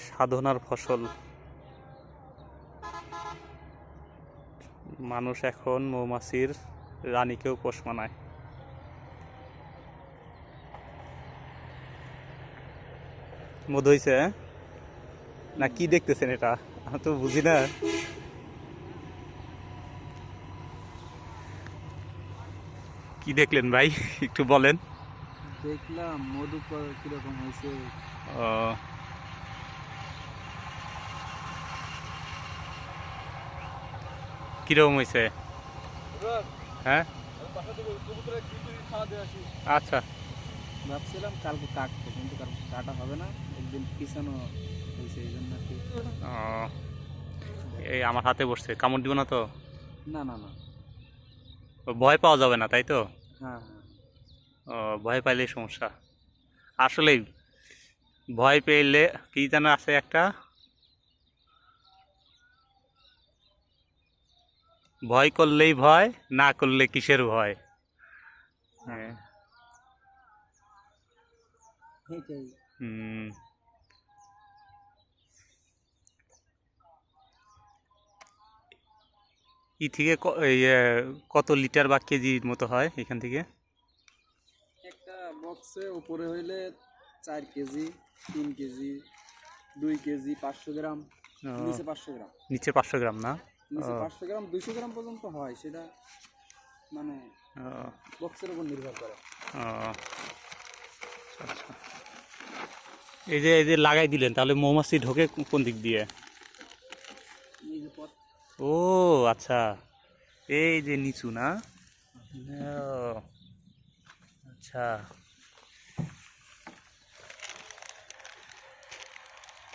সাধনার ফসল। মানুষ এখন মৌমাছির রানীকেও পোষ মানায়। মধু হইছে না কি দেখতেছেন এটা? আমি তো বুঝি না। কি দেখলেন ভাই একটু বলেন। দেখলাম মধু কিরকম হয়েছে। ও, কিরকম হয়েছে? হ্যাঁ, আচ্ছা। ভাবছিলাম কালকে কাটবো, কিন্তু কালকে কাটা হবে না, একদিন পিছানো হয়েছে এই জন্য আর কি। ও, এই আমার হাতে বসছে, কামড় দিব না তো? না না না। ভয় পাওয়া যাবে না তাই তো? হ্যাঁ হ্যাঁ। ও, ভয় পাইলেই সমস্যা। আসলেই ভয় পেলে কি যেন আছে একটা, ভয় করলেই ভয়, না করলে কিসের ভয়। হ্যাঁ। এটাই। হুম। ই থেকে কত লিটার বা কেজির মতো হয় এখান থেকে? একটা বক্সে উপরে হইলে 4 কেজি, 3 কেজি, 2 কেজি, 500 গ্রাম, ও, নিচে 500 গ্রাম। নিচে 500 গ্রাম না? ও, নিচে 500 গ্রাম, 200 গ্রাম পর্যন্ত হয়, সেটা মানে ও, বক্সের উপর নির্ভর করে। ও, আচ্ছা। এই যে লাগাই দিলেন, তাহলে মৌমাছি ঢোকে কোন দিক দিয়ে? এই যে পথ। ও, আচ্ছা। এই যে নিচু না? ও, আচ্ছা।